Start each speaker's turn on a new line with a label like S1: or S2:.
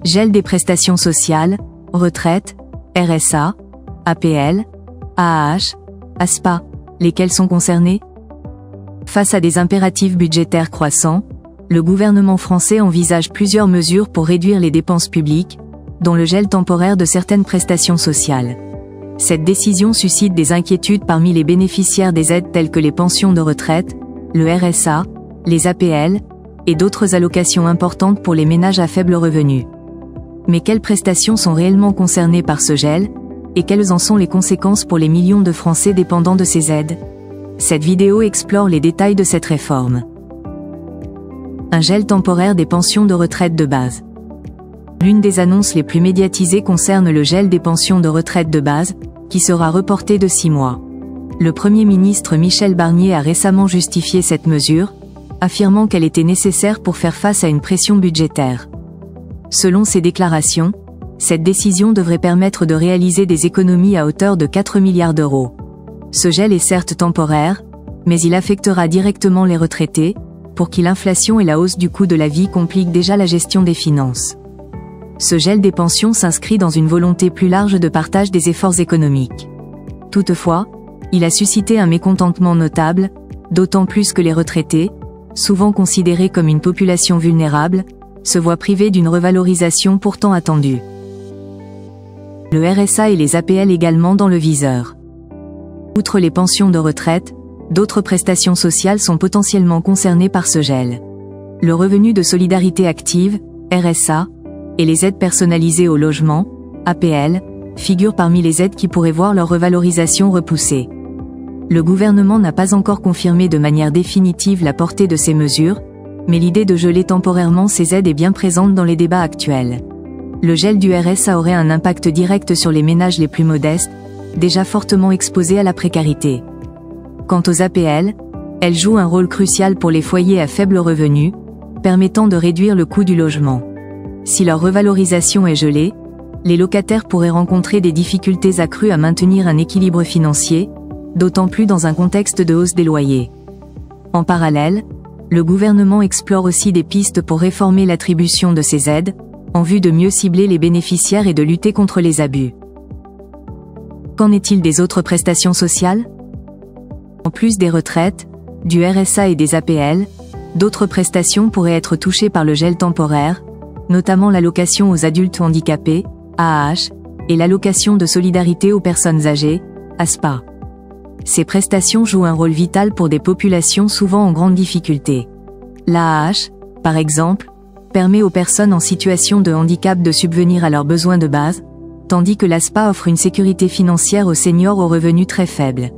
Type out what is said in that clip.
S1: Gel des prestations sociales, retraite, RSA, APL, AAH, ASPA, lesquels sont concernés? Face à des impératifs budgétaires croissants, le gouvernement français envisage plusieurs mesures pour réduire les dépenses publiques, dont le gel temporaire de certaines prestations sociales. Cette décision suscite des inquiétudes parmi les bénéficiaires des aides telles que les pensions de retraite, le RSA, les APL, et d'autres allocations importantes pour les ménages à faible revenu. Mais quelles prestations sont réellement concernées par ce gel, et quelles en sont les conséquences pour les millions de Français dépendant de ces aides? Cette vidéo explore les détails de cette réforme. Un gel temporaire des pensions de retraite de base. L'une des annonces les plus médiatisées concerne le gel des pensions de retraite de base, qui sera reporté de 6 mois. Le Premier ministre Michel Barnier a récemment justifié cette mesure, affirmant qu'elle était nécessaire pour faire face à une pression budgétaire. Selon ses déclarations, cette décision devrait permettre de réaliser des économies à hauteur de 4 milliards d'euros. Ce gel est certes temporaire, mais il affectera directement les retraités, pour qui l'inflation et la hausse du coût de la vie compliquent déjà la gestion des finances. Ce gel des pensions s'inscrit dans une volonté plus large de partage des efforts économiques. Toutefois, il a suscité un mécontentement notable, d'autant plus que les retraités, souvent considérés comme une population vulnérable, se voient privés d'une revalorisation pourtant attendue. Le RSA et les APL également dans le viseur. Outre les pensions de retraite, d'autres prestations sociales sont potentiellement concernées par ce gel. Le revenu de solidarité active, RSA, et les aides personnalisées au logement, APL, figurent parmi les aides qui pourraient voir leur revalorisation repoussée. Le gouvernement n'a pas encore confirmé de manière définitive la portée de ces mesures, mais l'idée de geler temporairement ces aides est bien présente dans les débats actuels. Le gel du RSA aurait un impact direct sur les ménages les plus modestes, déjà fortement exposés à la précarité. Quant aux APL, elles jouent un rôle crucial pour les foyers à faible revenu, permettant de réduire le coût du logement. Si leur revalorisation est gelée, les locataires pourraient rencontrer des difficultés accrues à maintenir un équilibre financier, d'autant plus dans un contexte de hausse des loyers. En parallèle, le gouvernement explore aussi des pistes pour réformer l'attribution de ces aides, en vue de mieux cibler les bénéficiaires et de lutter contre les abus. Qu'en est-il des autres prestations sociales? En plus des retraites, du RSA et des APL, d'autres prestations pourraient être touchées par le gel temporaire, notamment l'allocation aux adultes handicapés, AAH, et l'allocation de solidarité aux personnes âgées, ASPA. Ces prestations jouent un rôle vital pour des populations souvent en grande difficulté. L'AAH, par exemple, permet aux personnes en situation de handicap de subvenir à leurs besoins de base, tandis que l'ASPA offre une sécurité financière aux seniors aux revenus très faibles.